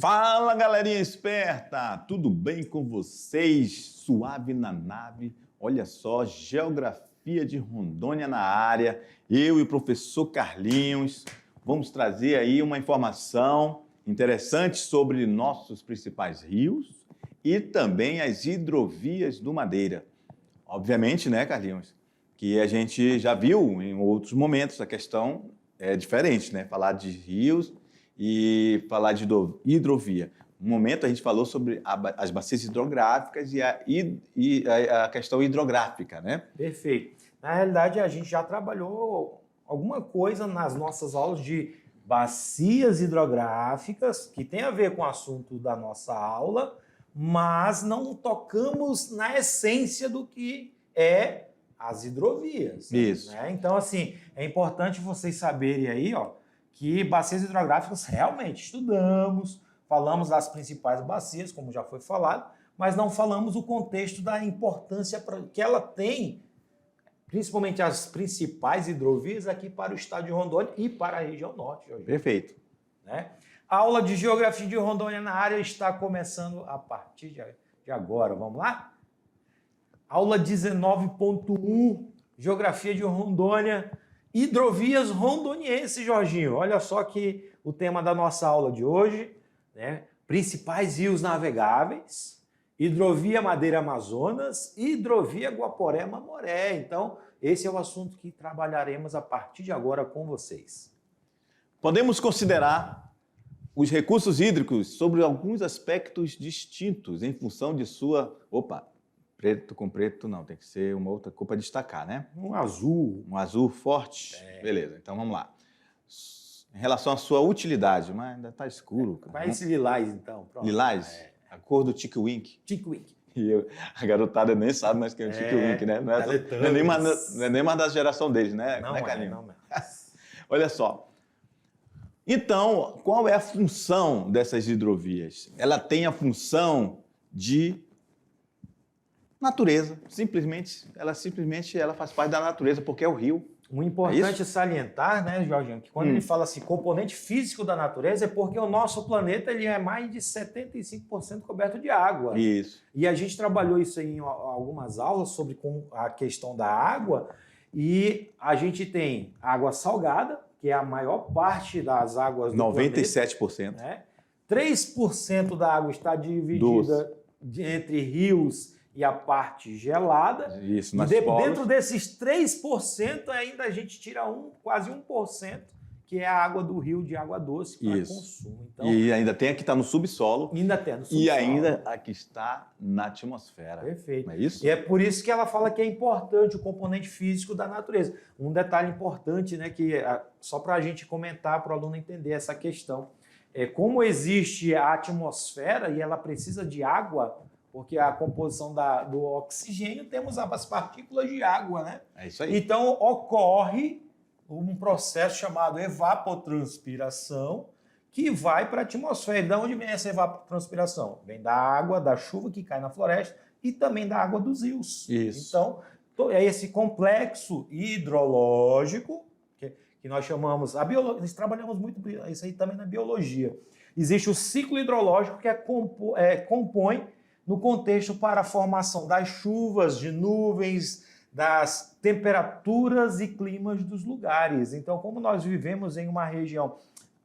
Fala, galerinha esperta! Tudo bem com vocês? Suave na nave. Olha só, geografia de Rondônia na área. Eu e o professor Carlinhos vamos trazer aí uma informação interessante sobre nossos principais rios e também as hidrovias do Madeira. Obviamente, né, Carlinhos, que a gente já viu em outros momentos, a questão é diferente, né? Falar de rios e falar de hidrovia. No momento a gente falou sobre as bacias hidrográficas e a questão hidrográfica, né? Perfeito. Na realidade, a gente já trabalhou alguma coisa nas nossas aulas de bacias hidrográficas, que tem a ver com o assunto da nossa aula, mas não tocamos na essência do que é as hidrovias. Isso. Né? Então, assim, é importante vocês saberem aí, ó, que bacias hidrográficas realmente estudamos, falamos das principais bacias, como já foi falado, mas não falamos o contexto da importância que ela tem, principalmente as principais hidrovias aqui para o estado de Rondônia e para a região norte. Hoje. Perfeito. Né? A aula de Geografia de Rondônia na área está começando a partir de agora. Vamos lá? Aula 19.1, Geografia de Rondônia, hidrovias rondonienses, Jorginho. Olha só que o tema da nossa aula de hoje, né? Principais rios navegáveis, hidrovia Madeira-Amazonas e hidrovia Guaporé-Mamoré. Então, esse é o assunto que trabalharemos a partir de agora com vocês. Podemos considerar os recursos hídricos sobre alguns aspectos distintos em função de sua... Preto com preto não, tem que ser uma outra cor para destacar, né? Um azul. Um azul forte. Beleza, então vamos lá. Em relação à sua utilidade, mas ainda está escuro. Cara. Vai esse lilás, então. Pronto. Lilás? A cor do Tic-Wink. Tic-Wink. E a garotada nem sabe mais quem é o Tic-Wink, né? Não é nem mais da geração deles, né? Não, não. Olha só. Então, qual é a função dessas hidrovias? Ela tem a função de natureza. Ela faz parte da natureza, porque é o rio. O importante salientar, né, Jorginho, que quando ele fala assim, componente físico da natureza, é porque o nosso planeta ele é mais de 75% coberto de água. Isso. E a gente trabalhou isso aí em algumas aulas sobre a questão da água, e a gente tem água salgada, que é a maior parte das águas do 97%. planeta. Né? 3% da água está dividida entre rios e a parte gelada. Isso, dentro desses 3%, ainda a gente tira quase 1%, que é a água do rio de água doce para consumo. Então, e ainda tem a que está no subsolo. Ainda tem no subsolo. E ainda a que está na atmosfera. Perfeito. Não é isso? E é por isso que ela fala que é importante o componente físico da natureza. Um detalhe importante, né, que só para a gente comentar, para o aluno entender essa questão. Como existe a atmosfera e ela precisa de água, porque a composição do oxigênio, temos as partículas de água, né? É isso aí. Então, ocorre um processo chamado evapotranspiração, que vai para a atmosfera. De onde vem essa evapotranspiração? Vem da água, da chuva que cai na floresta e também da água dos rios. Isso. Então, é esse complexo hidrológico, que nós chamamos... Nós trabalhamos muito isso aí também na biologia. Existe o ciclo hidrológico que compõe no contexto para a formação das chuvas, de nuvens, das temperaturas e climas dos lugares. Então, como nós vivemos em uma região,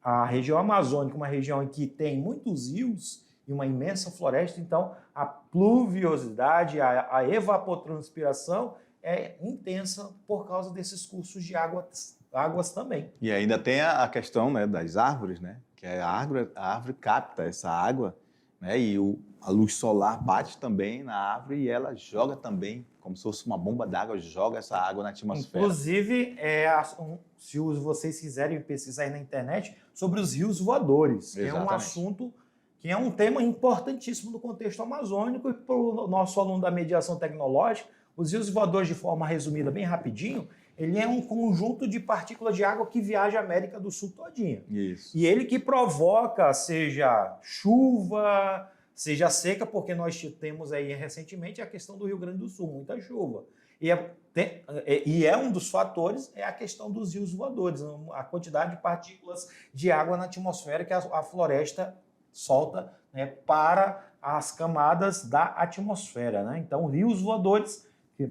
a região amazônica, uma região em que tem muitos rios e uma imensa floresta, então a pluviosidade, a evapotranspiração é intensa por causa desses cursos de águas também. E ainda tem a questão, né, das árvores, né? Que a árvore capta essa água, né? E a luz solar bate também na árvore e ela joga também, como se fosse uma bomba d'água, joga essa água na atmosfera. Inclusive, se vocês quiserem pesquisar aí na internet, sobre os rios voadores, que é um assunto, que é um tema importantíssimo no contexto amazônico, e para o nosso aluno da mediação tecnológica, os rios voadores, de forma resumida, bem rapidinho, ele é um conjunto de partículas de água que viaja a América do Sul todinha. Isso. E ele que provoca, seja chuva, seja seca, porque nós temos aí recentemente a questão do Rio Grande do Sul, muita chuva. E um dos fatores é a questão dos rios voadores, a quantidade de partículas de água na atmosfera que a floresta solta, né, para as camadas da atmosfera, né? Então, rios voadores,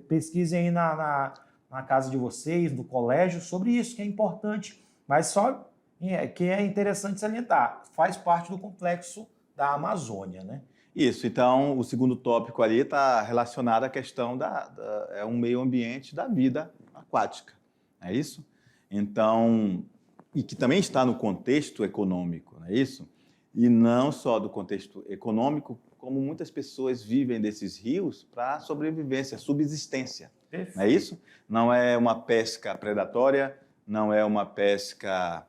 pesquisem aí na casa de vocês, no colégio, sobre isso, que é importante. Mas só que é interessante salientar, faz parte do complexo da Amazônia, né? Isso, então o segundo tópico ali está relacionado à questão é um meio ambiente da vida aquática, é isso? Então, e que também está no contexto econômico, não é isso? E não só do contexto econômico, como muitas pessoas vivem desses rios para sobrevivência, subsistência, Perfeito. não é isso? Não é uma pesca predatória, não é uma pesca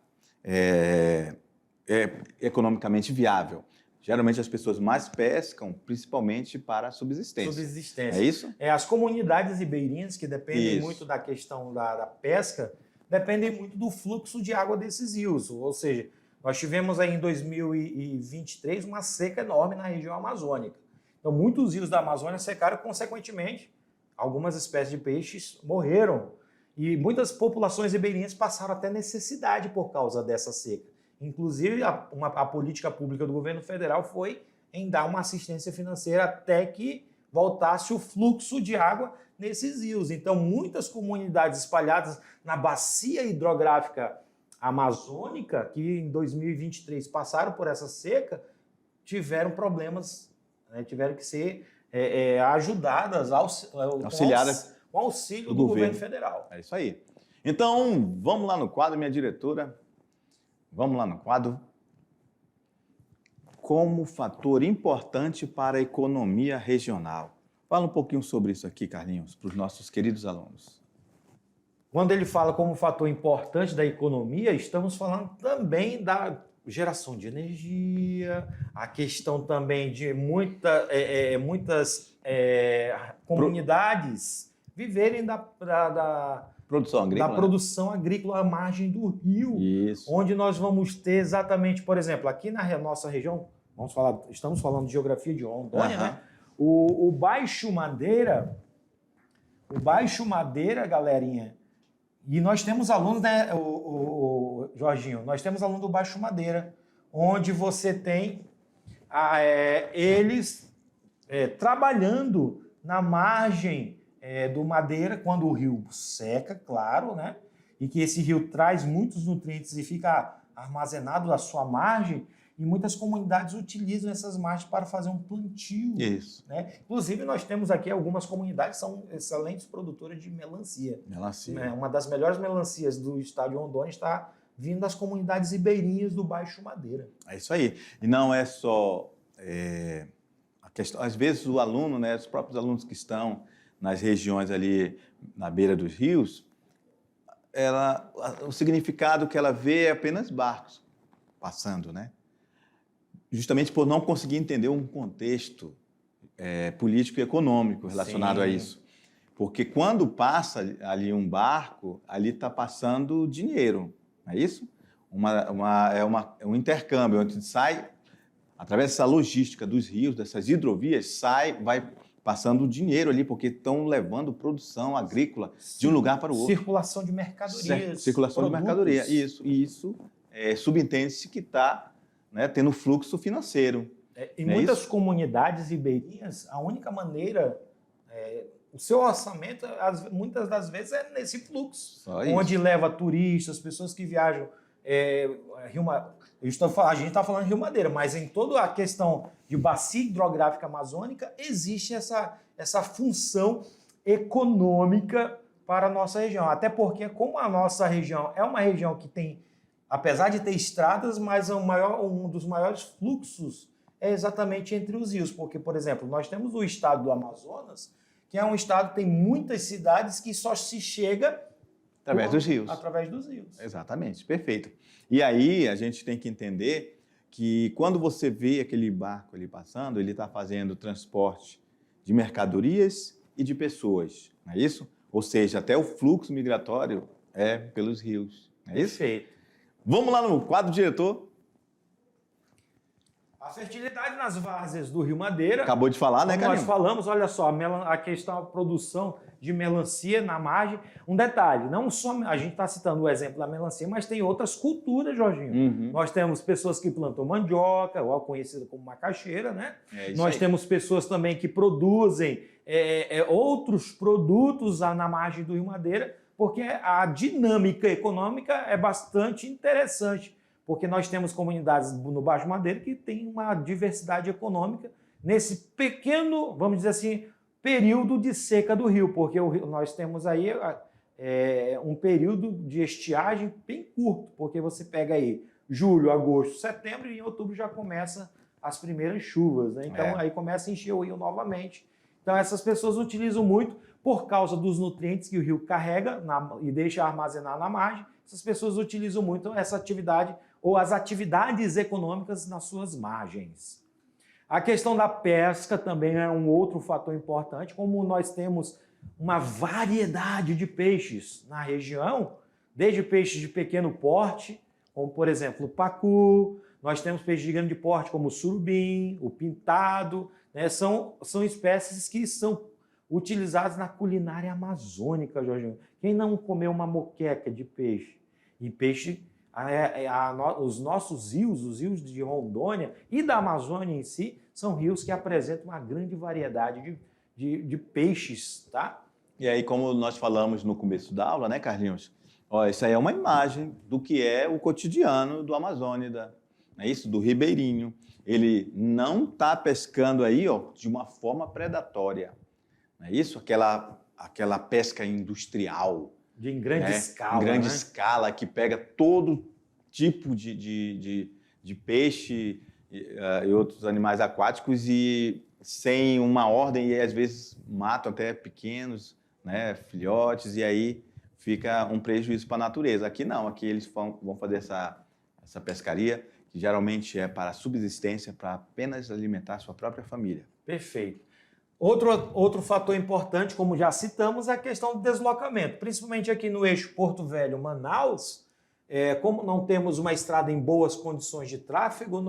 economicamente viável. Geralmente as pessoas mais pescam, principalmente para a subsistência. Subsistência. É isso? As comunidades ribeirinhas, que dependem Isso. muito da questão da pesca, dependem muito do fluxo de água desses rios. Ou seja, nós tivemos aí em 2023 uma seca enorme na região amazônica. Então, muitos rios da Amazônia secaram, consequentemente, algumas espécies de peixes morreram. E muitas populações ribeirinhas passaram até necessidade por causa dessa seca. Inclusive, a política pública do governo federal foi em dar uma assistência financeira até que voltasse o fluxo de água nesses rios. Então, muitas comunidades espalhadas na bacia hidrográfica amazônica, que em 2023 passaram por essa seca, tiveram problemas, né, tiveram que ser ajudadas, auxiliadas com auxílio do governo federal. É isso aí. Então, vamos lá no quadro, minha diretora. Vamos lá no quadro. Como fator importante para a economia regional. Fala um pouquinho sobre isso aqui, Carlinhos, para os nossos queridos alunos. Quando ele fala como fator importante da economia, estamos falando também da geração de energia, a questão também de muitas comunidades viverem da produção agrícola à margem do rio. Isso. Onde nós vamos ter exatamente, por exemplo, aqui na nossa região, estamos falando de geografia de Rondônia, né? O Baixo Madeira, galerinha, e nós temos alunos, né, Jorginho, nós temos alunos do Baixo Madeira, onde você tem eles trabalhando na margem do Madeira, quando o rio seca, claro, né? E que esse rio traz muitos nutrientes e fica armazenado na sua margem, e muitas comunidades utilizam essas margens para fazer um plantio. Isso. Né? Inclusive, nós temos aqui algumas comunidades que são excelentes produtoras de melancia. Melancia. Né? Uma das melhores melancias do estado de Rondônia está vindo das comunidades ribeirinhas do Baixo Madeira. É isso aí. E não é só a questão. Às vezes o aluno, né, os próprios alunos que estão nas regiões ali na beira dos rios, o significado que ela vê é apenas barcos passando, né? Justamente por não conseguir entender um contexto político e econômico relacionado a isso. Porque quando passa ali um barco, ali está passando dinheiro, não é isso? É um intercâmbio, onde sai, através dessa logística dos rios, dessas hidrovias, vai passando dinheiro ali, porque estão levando produção agrícola de um lugar para o outro. Circulação de mercadorias. Circulação de mercadoria, isso. Subentende-se que está, né, tendo fluxo financeiro. Em muitas comunidades ribeirinhas, a única maneira, o seu orçamento, muitas das vezes, é nesse fluxo, onde leva turistas, pessoas que viajam. A gente está falando de Rio Madeira, mas em toda a questão de bacia hidrográfica amazônica, existe essa função econômica para a nossa região. Até porque, como a nossa região é uma região que tem, apesar de ter estradas, mas um dos maiores fluxos é exatamente entre os rios. Porque, por exemplo, nós temos o estado do Amazonas, que é um estado que tem muitas cidades que só se chega através dos rios. Através dos rios. Exatamente, perfeito. E aí a gente tem que entender que quando você vê aquele barco ali passando, ele está fazendo transporte de mercadorias e de pessoas, não é isso? Ou seja, até o fluxo migratório é pelos rios, não é isso? Perfeito. Vamos lá no quadro, diretor. A fertilidade nas várzeas do Rio Madeira. Acabou de falar, né, Carlinhos? Nós falamos, olha só, a questão da produção de melancia na margem. Um detalhe, não só a gente está citando o exemplo da melancia, mas tem outras culturas, Jorginho. Uhum. Nós temos pessoas que plantam mandioca, ou conhecida como macaxeira, né? Nós temos pessoas também que produzem outros produtos na margem do Rio Madeira, porque a dinâmica econômica é bastante interessante, porque nós temos comunidades no Baixo Madeira que têm uma diversidade econômica nesse pequeno, vamos dizer assim, período de seca do rio, porque nós temos aí um período de estiagem bem curto, porque você pega aí julho, agosto, setembro e em outubro já começa as primeiras chuvas, né? Então aí começa a encher o rio novamente. Então essas pessoas utilizam muito por causa dos nutrientes que o rio carrega e deixa armazenar na margem. Essas pessoas utilizam muito essa atividade ou as atividades econômicas nas suas margens. A questão da pesca também é um outro fator importante, como nós temos uma variedade de peixes na região, desde peixes de pequeno porte, como por exemplo o pacu, nós temos peixes de grande porte como o surubim, o pintado, né? São espécies que são utilizadas na culinária amazônica, Jorginho. Quem não comeu uma moqueca de peixe? E peixe, os nossos rios, os rios de Rondônia e da Amazônia em si, são rios que apresentam uma grande variedade de peixes, tá? E aí, como nós falamos no começo da aula, né, Carlinhos? Ó, isso aí é uma imagem do que é o cotidiano do Amazônia, é isso? Do ribeirinho. Ele não está pescando aí, ó, de uma forma predatória, não é isso? Aquela pesca industrial. Em grande escala. Em grande né? escala, que pega todo tipo de peixe e outros animais aquáticos e sem uma ordem, e às vezes matam até pequenos, né, filhotes, e aí fica um prejuízo para a natureza. Aqui não, aqui eles vão fazer essa pescaria, que geralmente é para subsistência, para apenas alimentar a sua própria família. Perfeito. Outro fator importante, como já citamos, é a questão do deslocamento, principalmente aqui no eixo Porto Velho-Manaus. Como não temos uma estrada em boas condições de tráfego,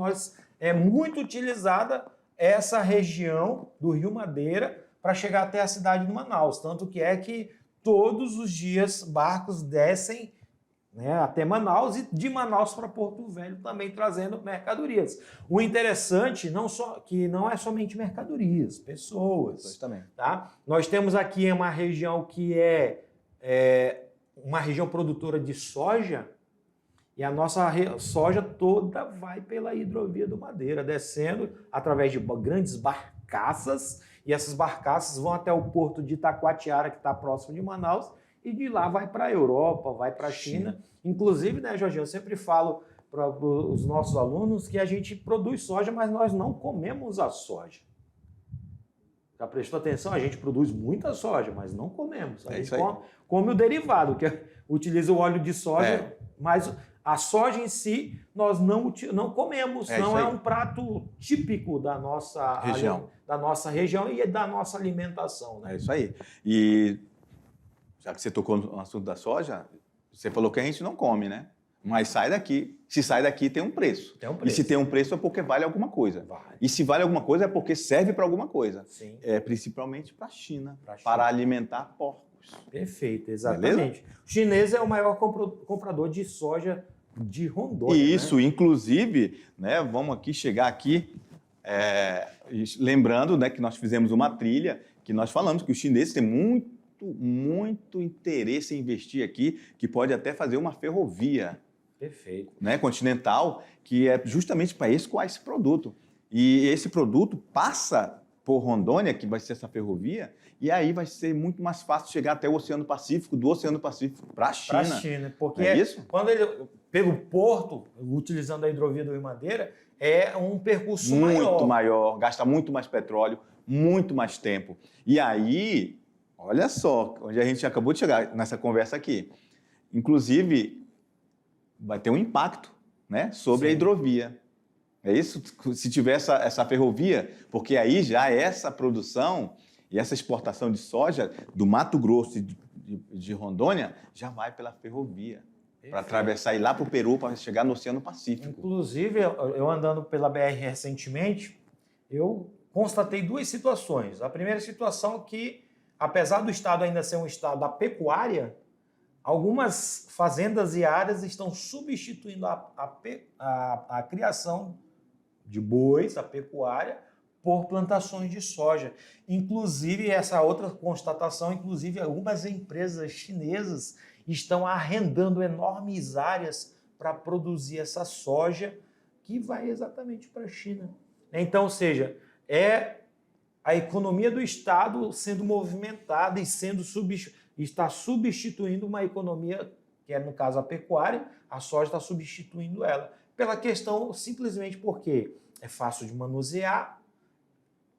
é muito utilizada essa região do Rio Madeira para chegar até a cidade de Manaus. Tanto que todos os dias barcos descem, né, até Manaus e de Manaus para Porto Velho também trazendo mercadorias. O interessante que não é somente mercadorias, pessoas. Também. Tá? Nós temos aqui uma região que é uma região produtora de soja, e a nossa soja toda vai pela hidrovia do Madeira, descendo através de grandes barcaças, e essas barcaças vão até o porto de Itacoatiara, que está próximo de Manaus, e de lá vai para a Europa, vai para a China. Inclusive, né, Jorginho, eu sempre falo para os nossos alunos que a gente produz soja, mas nós não comemos a soja. Já prestou atenção? A gente produz muita soja, mas não comemos. A gente come o derivado, que utiliza o óleo de soja, mas a soja em si nós não comemos, não é um prato típico da nossa região e da nossa alimentação. Né? É isso aí. E já que você tocou no assunto da soja, você falou que a gente não come, né? Mas sai daqui. Se sai daqui, tem um preço. E se tem um preço é porque vale alguma coisa. Vale. E se vale alguma coisa é porque serve para alguma coisa. Sim. Principalmente para a China, para alimentar porcos. Perfeito, exatamente. Beleza? O chinês é o maior comprador de soja de Rondônia. Isso, né? Inclusive, né, vamos chegar aqui, lembrando, né, que nós fizemos uma trilha, que nós falamos que os chineses têm muito interesse em investir aqui, que pode até fazer uma ferrovia. Perfeito. Né, continental, que é justamente para escoar esse produto. E esse produto passa por Rondônia, que vai ser essa ferrovia, e aí vai ser muito mais fácil chegar até o Oceano Pacífico, do Oceano Pacífico para a China. Para a China, porque isso? Quando ele, pelo porto, utilizando a hidrovia do Rio Madeira, é um percurso muito maior, gasta muito mais petróleo, muito mais tempo. E aí, olha só, onde a gente acabou de chegar nessa conversa aqui. Inclusive, vai ter um impacto, né, sobre a hidrovia. É isso? Se tiver essa ferrovia, porque aí já essa produção e essa exportação de soja do Mato Grosso e de Rondônia já vai pela ferrovia. Para atravessar e ir lá para o Peru, para chegar no Oceano Pacífico. Inclusive, eu andando pela BR recentemente, eu constatei duas situações. A primeira situação é que apesar do estado ainda ser um estado da pecuária, algumas fazendas e áreas estão substituindo a criação de bois, a pecuária, por plantações de soja. Inclusive, essa outra constatação, inclusive algumas empresas chinesas estão arrendando enormes áreas para produzir essa soja que vai exatamente para a China. Então, ou seja, é a economia do Estado sendo movimentada e está substituindo uma economia, que é, no caso, a pecuária, a soja está substituindo ela. Pela questão, simplesmente porque é fácil de manusear,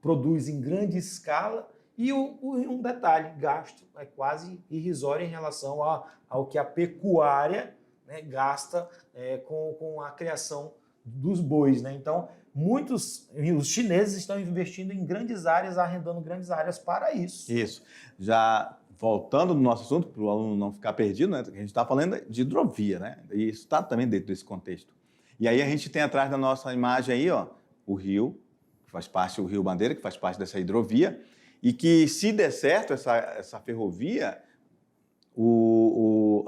produz em grande escala e um detalhe, gasto é quase irrisório em relação ao que a pecuária, né, gasta com a criação dos bois. Né? Então, os chineses estão investindo em grandes áreas, arrendando grandes áreas para isso. Isso. Já voltando no nosso assunto, para o aluno não ficar perdido, né? A gente está falando de hidrovia, né? E isso está também dentro desse contexto. E aí a gente tem atrás da nossa imagem aí, ó, o rio, que faz parte, o Rio Bandeira, que faz parte dessa hidrovia, e que, se der certo essa ferrovia, o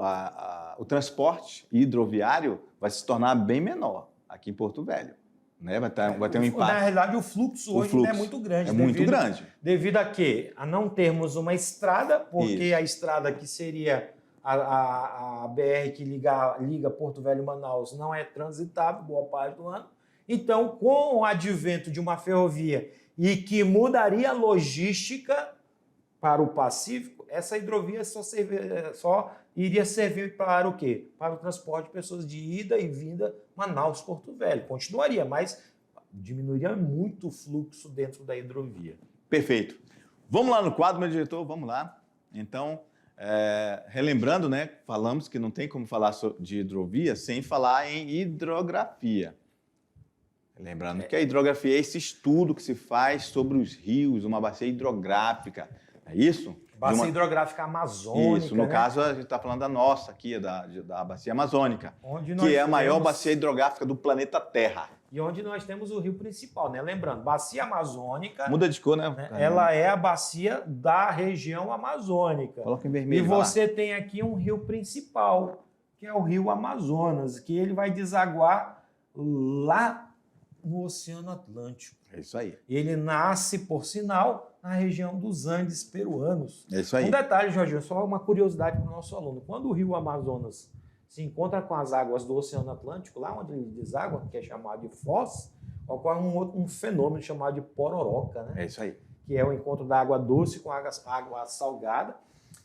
transporte hidroviário vai se tornar bem menor aqui em Porto Velho. Né? Vai ter um impacto. Na realidade, o fluxo hoje ainda é muito grande. É muito grande. Devido a quê? A não termos uma estrada, porque Isso. a estrada que seria a BR que liga Porto Velho e Manaus não é transitável boa parte do ano. Então, com o advento de uma ferrovia e que mudaria a logística para o Pacífico, essa hidrovia só iria servir para o quê? Para o transporte de pessoas de ida e vinda Manaus-Porto Velho. Continuaria, mas diminuiria muito o fluxo dentro da hidrovia. Perfeito. Vamos lá no quadro, meu diretor, vamos lá. Então, relembrando, né, falamos que não tem como falar de hidrovia sem falar em hidrografia. Lembrando que a hidrografia é esse estudo que se faz sobre os rios, uma bacia hidrográfica. É isso? Bacia hidrográfica amazônica. Isso, no caso a gente está falando da nossa aqui, da bacia amazônica, que é a maior bacia hidrográfica do planeta Terra. E onde nós temos o rio principal, né? Lembrando, bacia amazônica... Muda de cor, né? Ela é a bacia da região amazônica. Coloca em vermelho. E você tem aqui um rio principal, que é o rio Amazonas, que ele vai desaguar lá no Oceano Atlântico. É isso aí. Ele nasce, por sinal, na região dos Andes peruanos. É isso aí. Um detalhe, Jorginho, só uma curiosidade para o nosso aluno. Quando o rio Amazonas se encontra com as águas do Oceano Atlântico, lá onde ele deságua, que é chamado de foz, ocorre um fenômeno chamado de pororoca, né? É isso aí. Que é o encontro da água doce com a água salgada.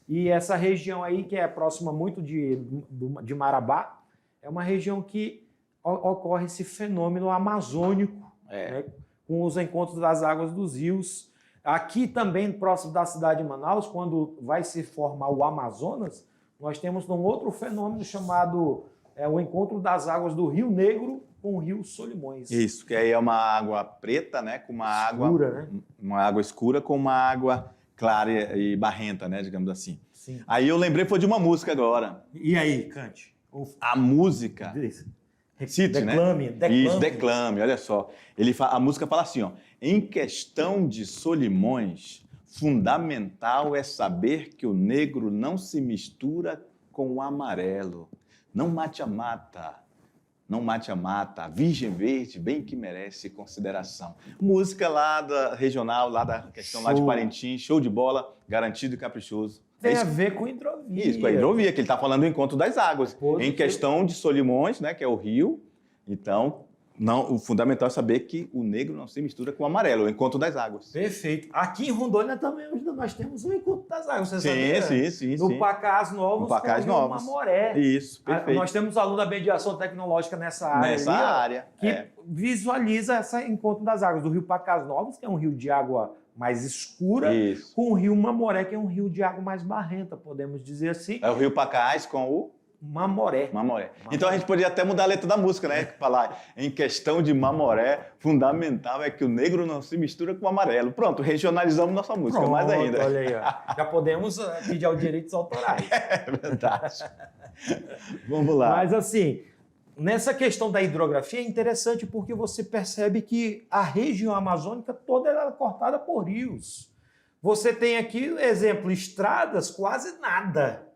E essa região aí, que é próxima muito de Marabá, é uma região que ocorre esse fenômeno amazônico, né, com os encontros das águas dos rios. Aqui também, próximo da cidade de Manaus, quando vai se formar o Amazonas, nós temos um outro fenômeno chamado o encontro das águas do Rio Negro com o Rio Solimões. Isso, que aí é uma água preta, né, com uma escura, água, né? Uma água escura com uma água clara e barrenta, né, digamos assim. Sim. Aí eu lembrei foi de uma música agora. E aí, cante? A música... Cite, declame, né? declame. Isso, declame, olha só. A música fala assim, ó. Em questão de Solimões, fundamental é saber que o negro não se mistura com o amarelo. Não mate a mata, a virgem verde bem que merece consideração. Música lá da regional, lá da questão lá de Parintins, show de bola, garantido e caprichoso. Tem a ver com hidrovia. Isso, com a hidrovia, que ele está falando do encontro das águas. Em questão de Solimões, né, que é o rio, então, o fundamental é saber que o negro não se mistura com o amarelo, o encontro das águas. Perfeito. Aqui em Rondônia também nós temos o encontro das águas, você sabia? Sim. No Pacás Novos, com o Mamoré. Isso, perfeito. Nós temos aluno da mediação tecnológica nessa área. Que visualiza esse encontro das águas do rio Pacás Novos, que é um rio de água mais escura, com o rio Mamoré, que é um rio de água mais barrenta, podemos dizer assim. É o rio Pacás com o... Mamoré. Então a gente poderia até mudar a letra da música, né? Falar, em questão de Mamoré, fundamental é que o negro não se mistura com o amarelo. Pronto, regionalizamos nossa música, mais ainda. Olha aí, ó. Já podemos pedir aos direitos autorais. É verdade. Vamos lá. Mas assim, nessa questão da hidrografia é interessante porque você percebe que a região amazônica toda é cortada por rios. Você tem aqui, exemplo, estradas, quase nada.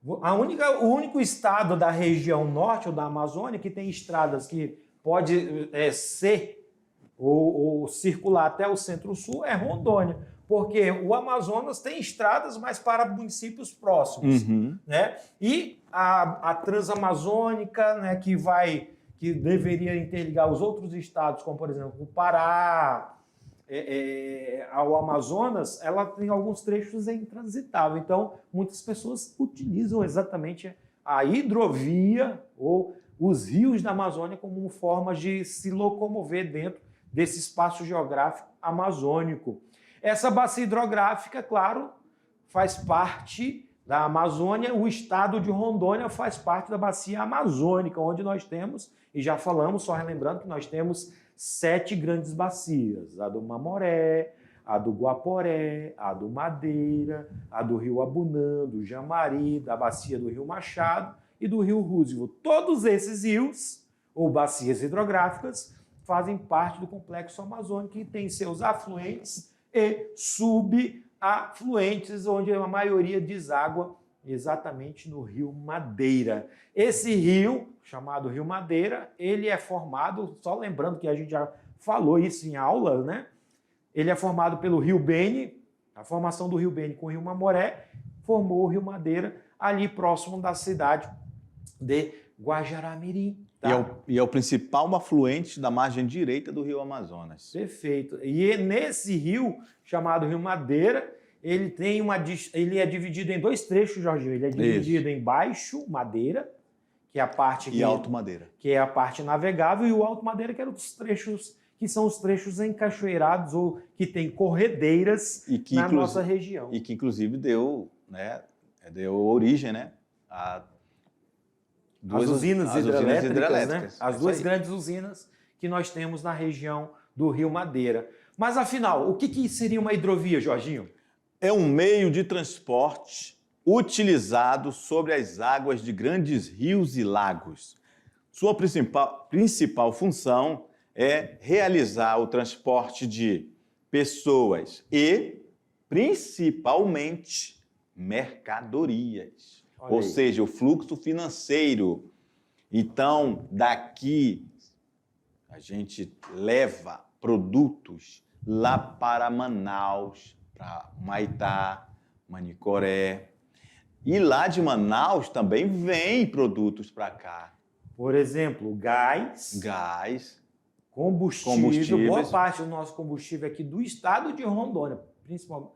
O único estado da região norte ou da Amazônia que tem estradas que pode ser ou circular até o centro-sul é Rondônia, porque o Amazonas tem estradas, mas para municípios próximos, né? E a Transamazônica, né, que deveria interligar os outros estados, como por exemplo o Pará, ao Amazonas, ela tem alguns trechos intransitável. Então, muitas pessoas utilizam exatamente a hidrovia ou os rios da Amazônia como uma forma de se locomover dentro desse espaço geográfico amazônico. Essa bacia hidrográfica, claro, faz parte da Amazônia. O estado de Rondônia faz parte da bacia amazônica, onde nós temos, e já falamos, só relembrando que nós temos 7 grandes bacias: a do Mamoré, a do Guaporé, a do Madeira, a do Rio Abunã, do Jamari, da bacia do Rio Machado e do Rio Roosevelt. Todos esses rios, ou bacias hidrográficas, fazem parte do complexo amazônico e tem seus afluentes e subafluentes, onde a maioria deságua exatamente no Rio Madeira. Esse rio, chamado Rio Madeira, ele é formado, só lembrando que a gente já falou isso em aula, né? Ele é formado pelo Rio Beni, a formação do Rio Beni com o Rio Mamoré formou o Rio Madeira, ali próximo da cidade de Guajará-Mirim. Tá? E é o principal afluente da margem direita do Rio Amazonas. Perfeito. E nesse rio, chamado Rio Madeira, ele é dividido em 2 trechos, Jorginho. Ele é dividido em Baixo Madeira, que é a parte... E Alto Madeira. Que é a parte navegável, e o Alto Madeira, que eram os trechos que são os trechos encachoeirados ou que tem corredeiras na nossa região. E que, inclusive, deu origem, né, as usinas hidrelétricas, né? As 2 grandes usinas que nós temos na região do Rio Madeira. Mas, afinal, o que seria uma hidrovia, Jorginho? É um meio de transporte utilizado sobre as águas de grandes rios e lagos. Sua principal função é realizar o transporte de pessoas e, principalmente, mercadorias. Ou seja, o fluxo financeiro. Então, daqui a gente leva produtos lá para Manaus, para Humaitá, Manicoré. E lá de Manaus também vem produtos para cá. Por exemplo, gás, combustível. Boa parte do nosso combustível aqui do estado de Rondônia, principalmente,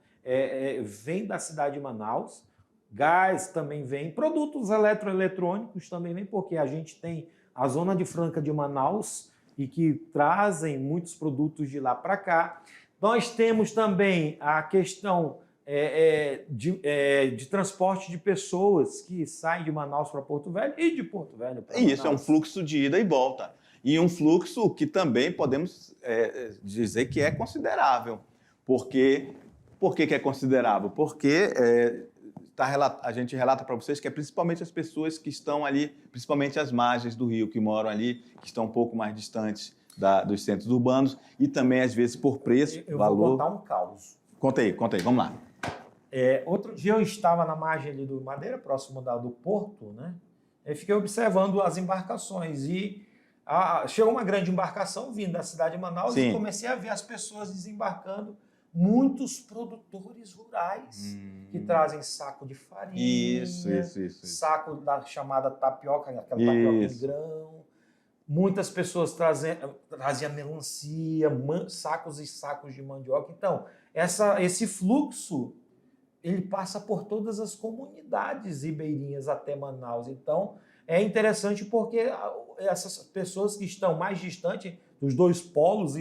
vem da cidade de Manaus. Gás também vem, produtos eletroeletrônicos também vem, porque a gente tem a Zona de Franca de Manaus e que trazem muitos produtos de lá para cá. Nós temos também a questão de transporte de pessoas que saem de Manaus para Porto Velho e de Porto Velho para Manaus. Isso, é um fluxo de ida e volta. E um fluxo que também podemos dizer que é considerável. Por que é considerável? Porque a gente relata para vocês que é principalmente as pessoas que estão ali, principalmente as margens do rio, que moram ali, que estão um pouco mais distantes dos centros urbanos, e também, às vezes, por preço, valor... Vou contar um caos. Conta aí, vamos lá. Outro dia eu estava na margem ali do Madeira, próximo do porto, né? Eu fiquei observando as embarcações e chegou uma grande embarcação vindo da cidade de Manaus. Sim. E comecei a ver as pessoas desembarcando. Muitos produtores rurais que trazem saco de farinha, isso. saco da chamada tapioca, aquela tapioca em grão. Muitas pessoas traziam melancia, sacos e sacos de mandioca. Então, esse fluxo, ele passa por todas as comunidades ribeirinhas até Manaus. Então, é interessante porque essas pessoas que estão mais distantes dos 2 polos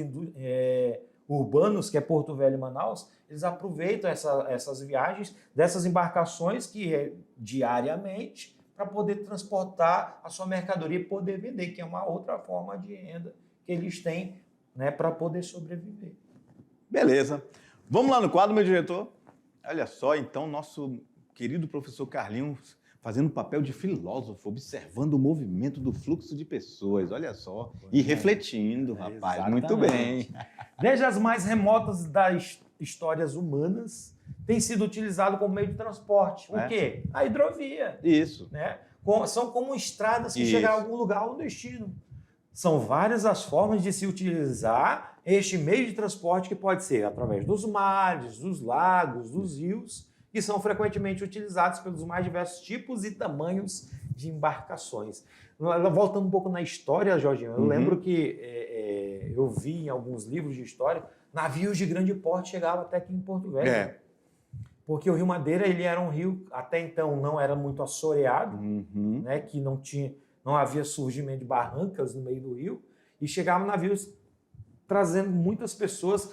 urbanos, que é Porto Velho e Manaus, eles aproveitam essas viagens dessas embarcações que diariamente para poder transportar a sua mercadoria e poder vender, que é uma outra forma de renda que eles têm, né, para poder sobreviver. Beleza. Vamos lá no quadro, meu diretor? Olha só, então, nosso querido professor Carlinhos fazendo o papel de filósofo, observando o movimento do fluxo de pessoas, olha só, e refletindo, rapaz, exatamente. Muito bem. Desde as mais remotas histórias humanas, tem sido utilizado como meio de transporte. O quê? A hidrovia. Isso. Né? São como estradas que chegam a algum lugar ou destino. São várias as formas de se utilizar este meio de transporte, que pode ser através dos mares, dos lagos, dos rios, que são frequentemente utilizados pelos mais diversos tipos e tamanhos de embarcações. Voltando um pouco na história, Jorginho, eu lembro que eu vi em alguns livros de história, navios de grande porte chegavam até aqui em Porto Velho. Porque o Rio Madeira ele era um rio, até então não era muito assoreado, né, que não havia surgimento de barrancas no meio do rio, e chegavam navios trazendo muitas pessoas.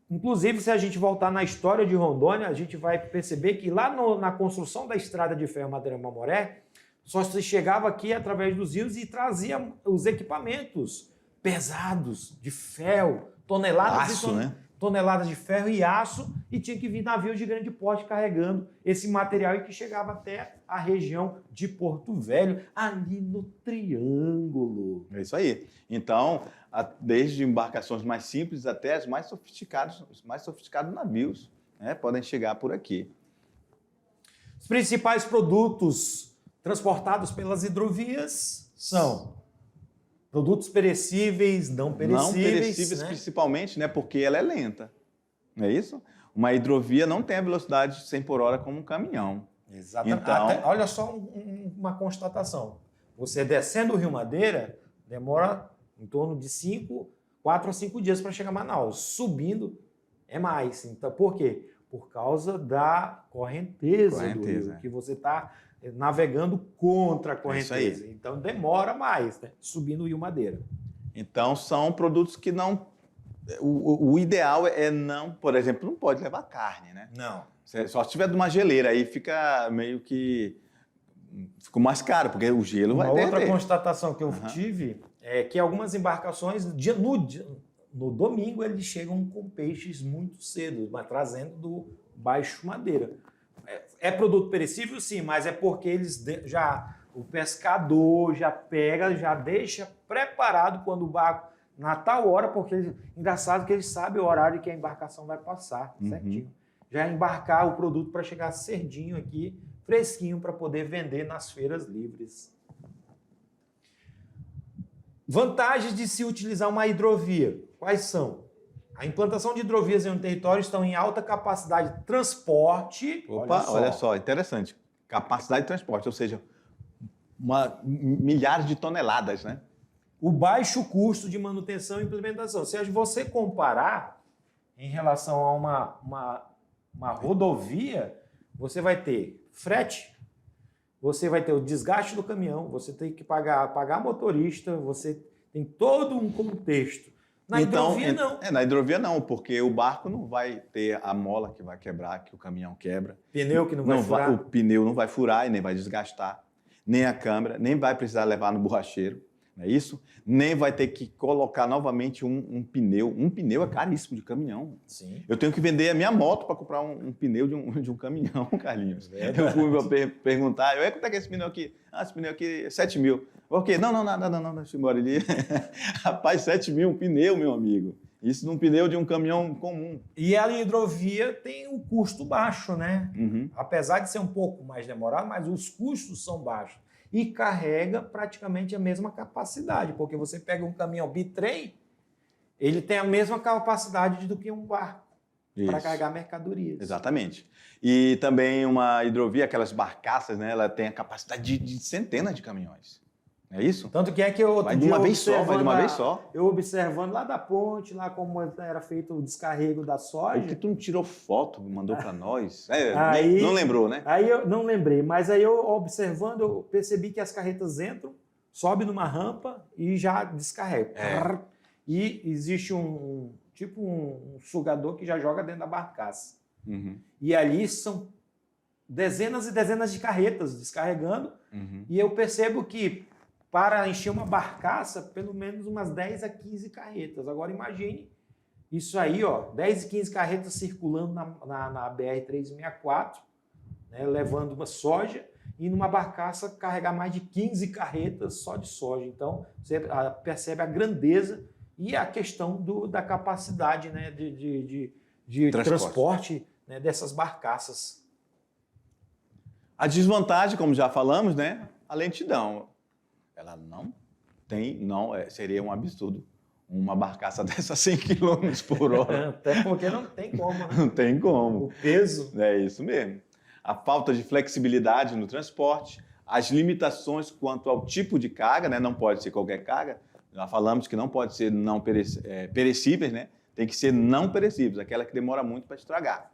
Inclusive, se a gente voltar na história de Rondônia, a gente vai perceber que lá na construção da estrada de ferro Madeira-Mamoré, só se chegava aqui através dos rios e trazia os equipamentos pesados de ferro, toneladas de ferro e aço, e tinha que vir navios de grande porte carregando esse material e que chegava até a região de Porto Velho, ali no Triângulo. É isso aí. Então, desde embarcações mais simples até os mais sofisticados navios, né, podem chegar por aqui. Os principais produtos transportados pelas hidrovias são produtos perecíveis, não perecíveis. Não perecíveis, né? Principalmente, né, porque ela é lenta. Não é isso? Uma hidrovia não tem a velocidade de 100 por hora como um caminhão. Exatamente. Então, olha só uma constatação. Você descendo o Rio Madeira, demora em torno de 4 a 5 dias para chegar a Manaus. Subindo é mais. Então, por quê? Por causa da correnteza do rio, que você está navegando contra a correnteza. Então demora mais, né? Subindo o Rio Madeira. Então são produtos que não... O ideal é não... Por exemplo, não pode levar carne, né? Não. Só se tiver de uma geleira, aí fica meio que... Fica mais caro, porque o gelo vai derreter. Outra constatação que eu tive é que algumas embarcações, no domingo, eles chegam com peixes muito cedo, mas trazendo do Baixo Madeira. É produto perecível, sim, mas é porque o pescador já pega, já deixa preparado quando o barco, na tal hora, porque engraçado que ele sabe o horário que a embarcação vai passar, certinho. Já embarcar o produto para chegar cedinho aqui, fresquinho, para poder vender nas feiras livres. Vantagens de se utilizar uma hidrovia. Quais são? A implantação de hidrovias em um território estão em alta capacidade de transporte. Olha só, interessante. Capacidade de transporte, ou seja, milhares de toneladas, né? O baixo custo de manutenção e implementação. Se você comparar em relação a uma rodovia, você vai ter frete, você vai ter o desgaste do caminhão, você tem que pagar motorista, você tem todo um contexto. Na hidrovia, não. Na hidrovia, não, porque o barco não vai ter a mola que vai quebrar, que o caminhão quebra. Pneu que não vai furar. O pneu não vai furar e nem vai desgastar. Nem a câmara, nem vai precisar levar no borracheiro. Não é isso? Nem vai ter que colocar novamente um pneu. Um pneu é caríssimo de caminhão. Sim. Eu tenho que vender a minha moto para comprar um pneu de um caminhão, Carlinhos. Eu fui perguntar, quanto é que é esse pneu aqui? Esse pneu aqui é 7 mil. Ok, não, deixa eu embora ali. Rapaz, 7 mil um pneu, meu amigo. Isso num pneu de um caminhão comum. E a hidrovia tem um custo baixo, né? Apesar de ser um pouco mais demorado, mas os custos são baixos. E carrega praticamente a mesma capacidade, porque você pega um caminhão bitrem, ele tem a mesma capacidade do que um barco para carregar mercadorias. Exatamente. E também uma hidrovia, aquelas barcaças, né, ela tem a capacidade de centenas de caminhões. É isso? Tanto que é que eu vai de uma vez só. Eu observando lá da ponte, lá como era feito o descarrego da soja. Porque tu não tirou foto, mandou para nós. Não lembrou, né? Aí eu não lembrei, mas aí eu observando, eu percebi que as carretas entram, sobe numa rampa e já descarrega. E existe um sugador que já joga dentro da barcaça. E ali são dezenas e dezenas de carretas descarregando. E eu percebo que para encher uma barcaça, pelo menos umas 10 a 15 carretas. Agora imagine isso aí, 10 e 15 carretas circulando na BR-364, né, levando uma soja, e numa barcaça carregar mais de 15 carretas só de soja. Então, você percebe a grandeza e a questão da capacidade, né, de de transporte, né, dessas barcaças. A desvantagem, como já falamos, né? A lentidão. Ela não tem, seria um absurdo. Uma barcaça dessa 100 km por hora. Até porque não tem como, né? Não tem como. O peso. É isso mesmo. A falta de flexibilidade no transporte, as limitações quanto ao tipo de carga, né? Não pode ser qualquer carga. Já falamos que não pode ser perecíveis, né? Tem que ser não perecíveis, aquela que demora muito para estragar.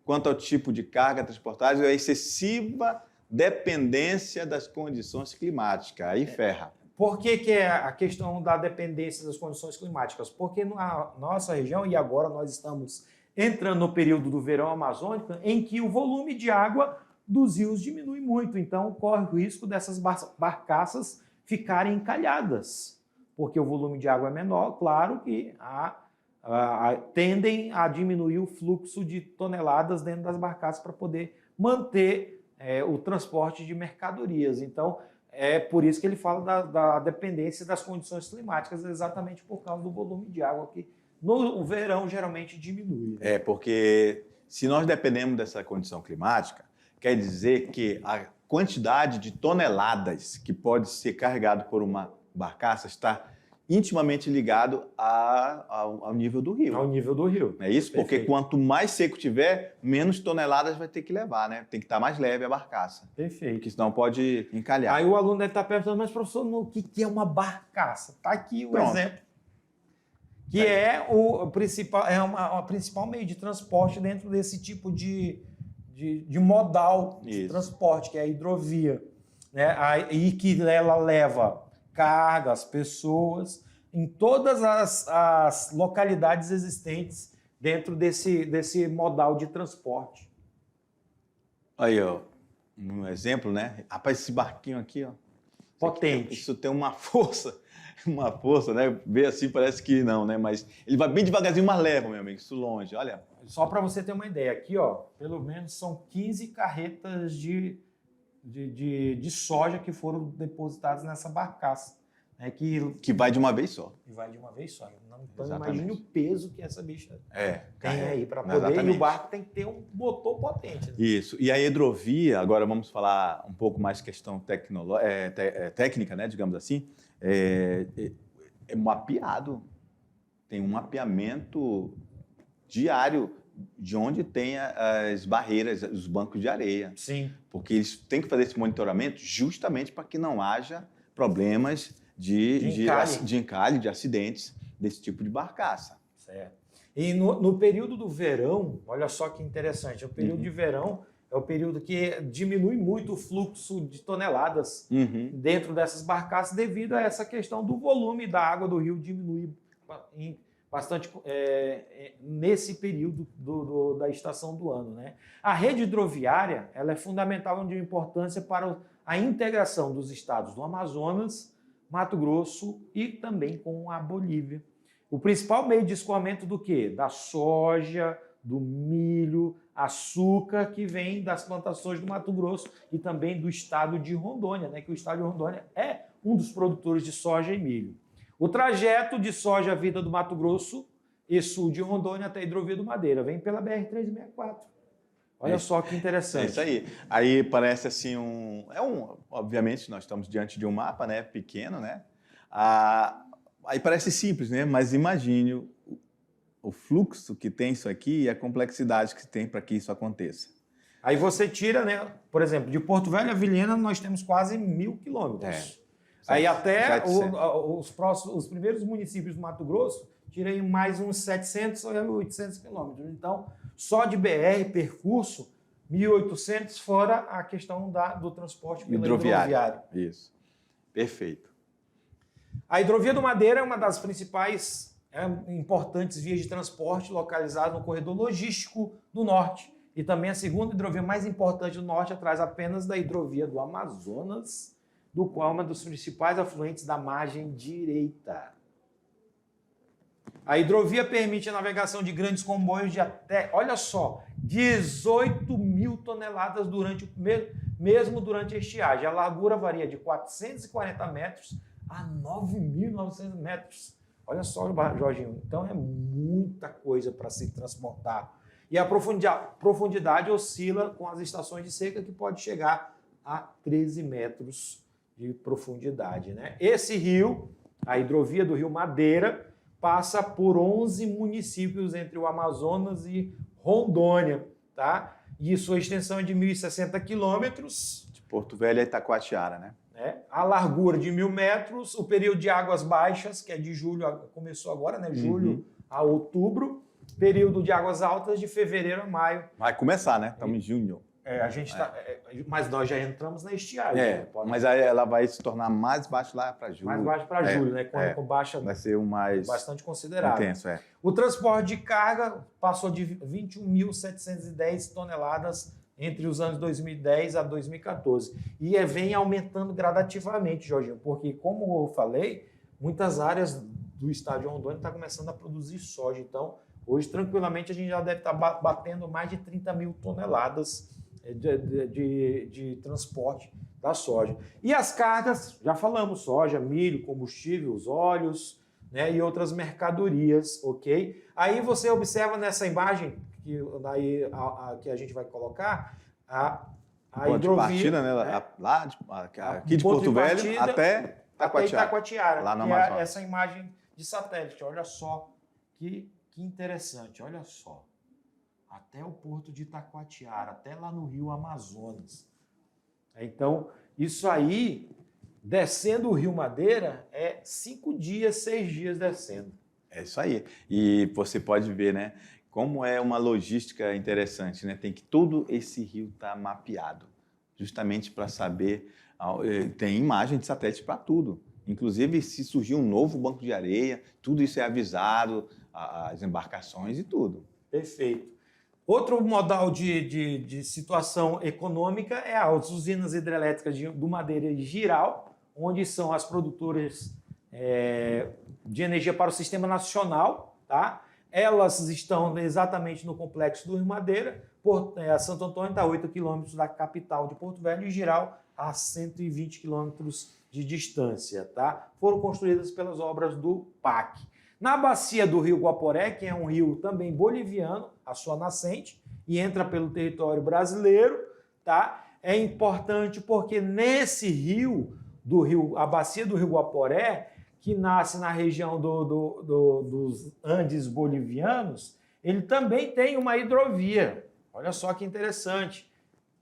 Quanto ao tipo de carga transportada, a excessiva dependência das condições climáticas. Aí ferra. Por que é a questão da dependência das condições climáticas? Porque na nossa região, e agora nós estamos entrando no período do verão amazônico, em que o volume de água dos rios diminui muito. Então, corre o risco dessas barcaças ficarem encalhadas, porque o volume de água é menor, claro que tendem a diminuir o fluxo de toneladas dentro das barcaças para poder manter o transporte de mercadorias. Então, é por isso que ele fala da dependência das condições climáticas, exatamente por causa do volume de água que no verão geralmente diminui. Né? Porque se nós dependemos dessa condição climática, quer dizer que a quantidade de toneladas que pode ser carregado por uma barcaça está intimamente ligado ao nível do rio. Ao nível do rio. É isso? Porque Perfeito. Quanto mais seco tiver, menos toneladas vai ter que levar, né? Tem que estar mais leve a barcaça. Perfeito. Porque senão pode encalhar. Aí o aluno deve estar perguntando, mas professor, o que é uma barcaça? Está aqui o exemplo. Que é o principal, o principal meio de transporte dentro desse tipo de modal de transporte, que é a hidrovia. Né? E que ela leva cargas, pessoas, em todas as localidades existentes dentro desse modal de transporte. Aí, ó, um exemplo, né? Rapaz, esse barquinho aqui, ó. Potente. Isso tem uma força, né? Vê assim, parece que não, né? Mas ele vai bem devagarzinho, mas leva, meu amigo, isso longe, olha. Só para você ter uma ideia, aqui, ó, pelo menos são 15 carretas de soja que foram depositadas nessa barcaça. Né, que vai de uma vez só. E vai de uma vez só. Então, imagine o peso que essa bicha tem aí para poder. Exatamente. E o barco tem que ter um motor potente. Né? Isso. E a hidrovia, agora vamos falar um pouco mais questão técnica, né, digamos assim, é mapeado. Tem um mapeamento diário de onde tem as barreiras, os bancos de areia. Sim. Porque eles têm que fazer esse monitoramento justamente para que não haja problemas de encalhe, de acidentes desse tipo de barcaça. Certo. E no período do verão, olha só que interessante, o período de verão é o período que diminui muito o fluxo de toneladas dentro dessas barcaças devido a essa questão do volume da água do rio diminuir bastante nesse período da estação do ano. Né? A rede hidroviária ela é fundamental de importância para a integração dos estados do Amazonas, Mato Grosso e também com a Bolívia. O principal meio de escoamento do quê? Da soja, do milho, açúcar, que vem das plantações do Mato Grosso e também do estado de Rondônia, né? Que o estado de Rondônia é um dos produtores de soja e milho. O trajeto de soja vida do Mato Grosso e sul de Rondônia até a hidrovia do Madeira vem pela BR-364. Olha só que interessante. É isso aí. Aí parece assim obviamente nós estamos diante de um mapa, né, pequeno, né? Aí parece simples, né? Mas imagine o fluxo que tem isso aqui e a complexidade que tem para que isso aconteça. Aí você tira, né? Por exemplo, de Porto Velho a Vilhena nós temos quase 1.000 quilômetros. Aí até os primeiros municípios do Mato Grosso, tirei mais uns 700 ou 800 quilômetros. Então, só de BR, percurso, 1.800, fora a questão do transporte pela hidroviária. Isso, perfeito. A hidrovia do Madeira é uma das principais importantes vias de transporte localizada no corredor logístico do norte. E também a segunda hidrovia mais importante do norte, atrás apenas da hidrovia do Amazonas, do qual é uma dos principais afluentes da margem direita. A hidrovia permite a navegação de grandes comboios de até, olha só, 18.000 toneladas mesmo durante a estiagem. A largura varia de 440 metros a 9.900 metros. Olha só, Jorginho, então é muita coisa para se transportar. E a profundidade oscila com as estações de seca, que pode chegar a 13 metros de profundidade, né? Esse rio, a hidrovia do Rio Madeira, passa por 11 municípios entre o Amazonas e Rondônia, tá? E sua extensão é de 1.060 quilômetros. De Porto Velho a Itacoatiara, né? A largura de 1.000 metros, o período de águas baixas, que é de julho, começou agora, né? Julho a outubro, período de águas altas de fevereiro a maio. Vai começar, né? Estamos em junho. A gente tá, mas nós já entramos na estiagem. Né? Mas aí ela vai se tornar mais baixo lá para julho. Mais baixo para julho, né? Com baixa. Vai ser mais bastante considerável. Intenso, O transporte de carga passou de 21.710 toneladas entre os anos 2010 a 2014. E vem aumentando gradativamente, Jorginho, porque, como eu falei, muitas áreas do estado de Rondônia estão começando a produzir soja. Então, hoje, tranquilamente, a gente já deve estar batendo mais de 30 mil toneladas de transporte da soja. E as cargas, já falamos, soja, milho, combustível, os óleos, né, e outras mercadorias, ok? Aí você observa nessa imagem que a gente vai colocar a hidrovia. De partida, né? Aqui de Porto Velho até Itacoatiara, lá no que Amazonas. é essa imagem de satélite. Olha só que interessante, olha só. Até o porto de Itacoatiara, até lá no Rio Amazonas. Então, isso aí, descendo o Rio Madeira, é 5 dias, 6 dias descendo. É isso aí. E você pode ver, né, como é uma logística interessante, né? Tem que todo esse rio estar mapeado, justamente para saber. Tem imagem de satélite para tudo. Inclusive, se surgir um novo banco de areia, tudo isso é avisado, as embarcações e tudo. Perfeito. Outro modal de situação econômica é as usinas hidrelétricas do Madeira e Jirau, onde são as produtoras de energia para o sistema nacional, tá? Elas estão exatamente no complexo do Rio Madeira. Santo Antônio está a 8 quilômetros da capital de Porto Velho e Jirau a 120 quilômetros de distância, tá? Foram construídas pelas obras do PAC. Na bacia do Rio Guaporé, que é um rio também boliviano, a sua nascente, e entra pelo território brasileiro, tá? É importante porque nesse rio, a bacia do Rio Guaporé, que nasce na região dos Andes bolivianos, ele também tem uma hidrovia. Olha só que interessante,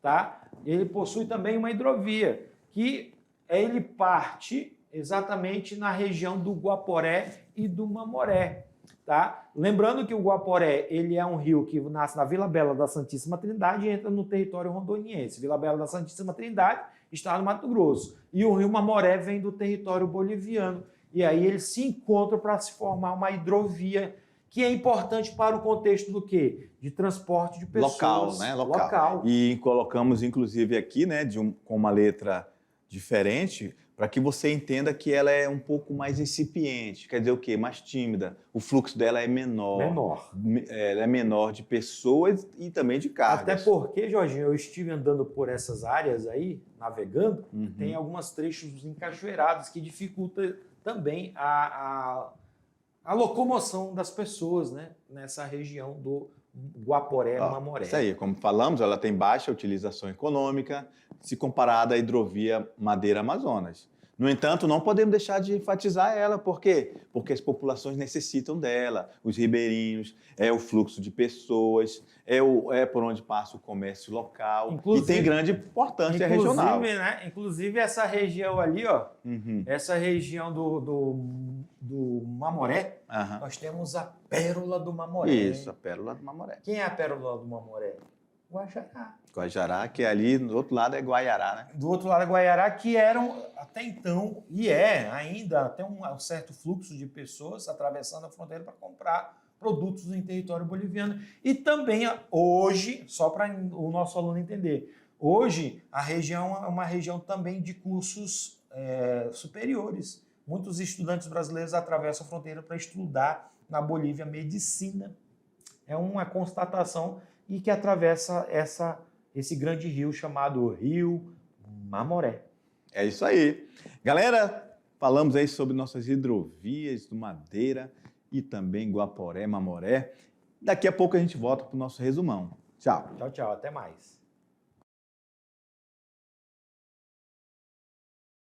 tá? Ele possui também uma hidrovia, que ele parte exatamente na região do Guaporé e do Mamoré, tá? Lembrando que o Guaporé, ele é um rio que nasce na Vila Bela da Santíssima Trindade e entra no território rondoniense. Vila Bela da Santíssima Trindade está no Mato Grosso. E o rio Mamoré vem do território boliviano. E aí eles se encontram para se formar uma hidrovia que é importante para o contexto do quê? De transporte de pessoas. Local, né? Local. E colocamos, inclusive, aqui, né, com uma letra diferente, para que você entenda que ela é um pouco mais incipiente. Quer dizer o quê? Mais tímida. O fluxo dela é menor. Ela é menor de pessoas e também de cargas. Até porque, Jorginho, eu estive andando por essas áreas aí, navegando, tem alguns trechos encachoeirados que dificultam também a locomoção das pessoas, né, nessa região do Guaporé-Mamoré. Isso aí, como falamos, ela tem baixa utilização econômica se comparada à hidrovia Madeira-Amazonas. No entanto, não podemos deixar de enfatizar ela. Por quê? Porque as populações necessitam dela, os ribeirinhos, é o fluxo de pessoas, é por onde passa o comércio local, e tem grande importância regional. Né? Inclusive, essa região ali, ó, essa região do Mamoré, nós temos a Pérola do Mamoré. Isso, a Pérola do Mamoré. Quem é a Pérola do Mamoré? Guajará. Guajará, que ali do outro lado é Guaiará, né? Do outro lado é Guaiará, que eram até então, e ainda, até um certo fluxo de pessoas atravessando a fronteira para comprar produtos em território boliviano. E também hoje, só para o nosso aluno entender, hoje a região é uma região também de cursos superiores. Muitos estudantes brasileiros atravessam a fronteira para estudar na Bolívia medicina. É uma constatação e que atravessa esse grande rio chamado Rio Mamoré. É isso aí. Galera, Falamos aí sobre nossas hidrovias do Madeira e também Guaporé, Mamoré. Daqui a pouco a gente volta para o nosso resumão. Tchau. Tchau, tchau. Até mais.